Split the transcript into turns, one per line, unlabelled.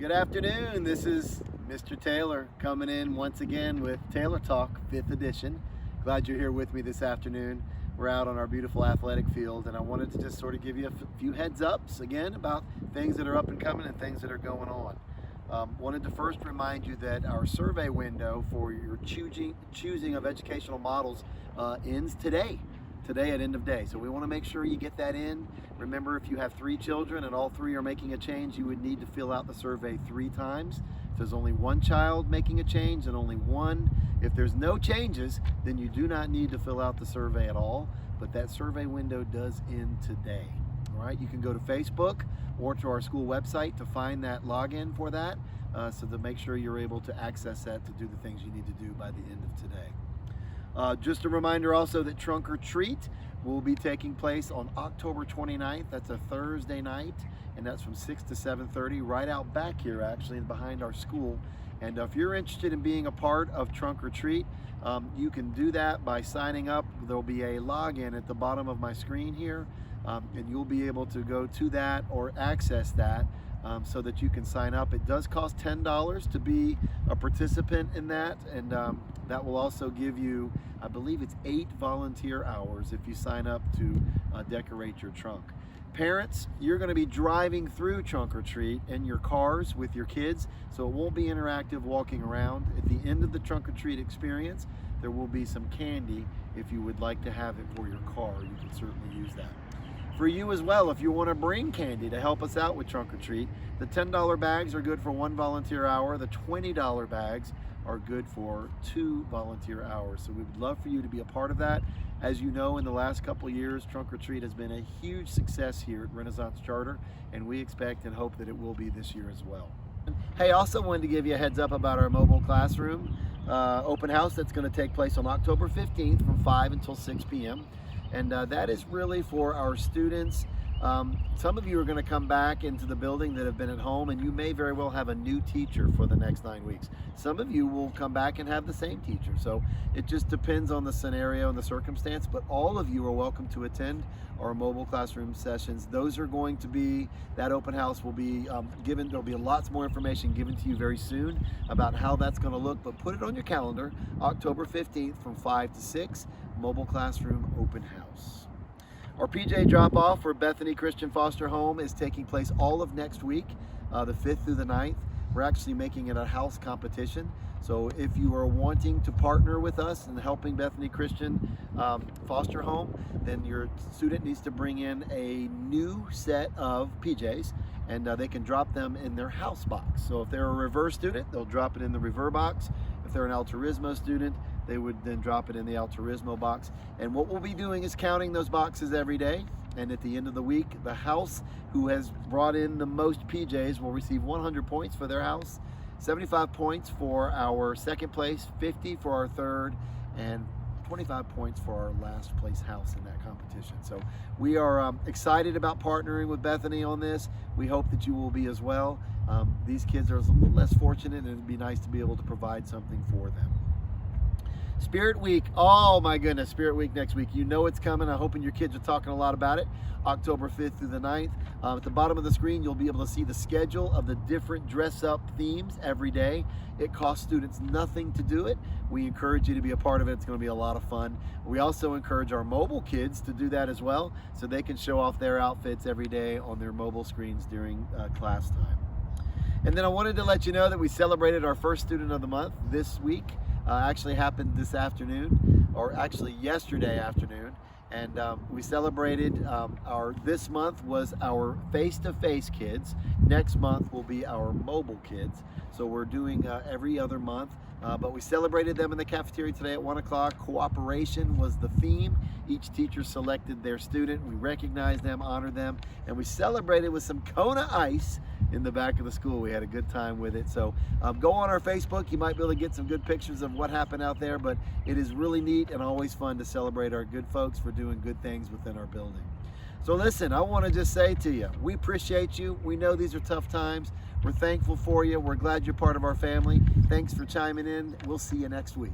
Good afternoon. This is Mr. Taylor coming in once again with Taylor Talk 5th edition. Glad you're here with me this afternoon. We're out on our beautiful athletic field, and I wanted to just sort of give you a few heads ups again about things that are up and coming and things that are going on. Wanted to first remind you that our survey window for your choosing of educational models ends today at end of day. So we want to make sure you get that in. Remember, if you have 3 children and all 3 are making a change, you would need to fill out the survey 3 times. If there's only 1 child making a change and only 1, if there's no changes, then you do not need to fill out the survey at all. But that survey window does end today. All right, you can go to Facebook or to our school website to find that login for that, so to make sure you're able to access that to do the things you need to do by the end of today. Just a reminder also that Trunk or Treat will be taking place on October 29th. That's a Thursday night, and that's from 6 to 7:30 right out back here, actually, behind our school. And if you're interested in being a part of Trunk or Treat, you can do that by signing up. There'll be a login at the bottom of my screen here, and you'll be able to go to that or access that so that you can sign up. It does cost $10 to be a participant in that, and that will also give you, I believe it's 8 volunteer hours if you sign up to decorate your trunk. Parents, you're going to be driving through Trunk or Treat in your cars with your kids, so it won't be interactive walking around. At the end of the Trunk or Treat experience, there will be some candy. If you would like to have it for your car, you can certainly use that. For you as well, if you want to bring candy to help us out with Trunk or Treat, the $10 bags are good for 1 volunteer hour. The $20 bags are good for 2 volunteer hours. So we would love for you to be a part of that. As you know, in the last couple of years, Trunk or Treat has been a huge success here at Renaissance Charter, and we expect and hope that it will be this year as well. Hey, also wanted to give you a heads up about our mobile classroom open house that's going to take place on October 15th from 5 until 6 p.m. And that is really for our students. Some of you are going to come back into the building that have been at home, and you may very well have a new teacher for the next 9 weeks. Some of you will come back and have the same teacher. So it just depends on the scenario and the circumstance, but all of you are welcome to attend our mobile classroom sessions. Those are going to be, that open house will be given, there'll be lots more information given to you very soon about how that's going to look, but put it on your calendar, October 15th from 5 to 6, mobile classroom open house. Our PJ drop-off for Bethany Christian Foster Home is taking place all of next week, the 5th through the 9th. We're actually making it a house competition. So if you are wanting to partner with us in helping Bethany Christian Foster Home, then your student needs to bring in a new set of PJs, and they can drop them in their house box. So if they're a reverse student, they'll drop it in the reverse box. If they're an Altruismo student, they would then drop it in the Altruismo box. And what we'll be doing is counting those boxes every day. And at the end of the week, the house who has brought in the most PJs will receive 100 points for their house, 75 points for our second place, 50 for our third, and 25 points for our last place house in that competition. So we are excited about partnering with Bethany on this. We hope that you will be as well. These kids are a little less fortunate, and it'd be nice to be able to provide something for them. Spirit Week, oh my goodness, Spirit Week next week. You know it's coming. I'm hoping your kids are talking a lot about it. October 5th through the 9th. At the bottom of the screen, you'll be able to see the schedule of the different dress-up themes every day. It costs students nothing to do it. We encourage you to be a part of it. It's going to be a lot of fun. We also encourage our mobile kids to do that as well, so they can show off their outfits every day on their mobile screens during class time. And then I wanted to let you know that we celebrated our first Student of the Month this week. Actually happened this afternoon, or actually yesterday afternoon, and we celebrated this month was our face-to-face kids. Next month will be our mobile kids. So we're doing every other month, but we celebrated them in the cafeteria today at 1 o'clock. Cooperation was the theme. Each teacher selected their student. We recognized them, honored them, and we celebrated with some Kona ice in the back of the school. We had a good time with it. So go on our Facebook. You might be able to get some good pictures of what happened out there, but it is really neat and always fun to celebrate our good folks for doing good things within our building. So listen, I want to just say to you, we appreciate you. We know these are tough times. We're thankful for you. We're glad you're part of our family. Thanks for chiming in. We'll see you next week.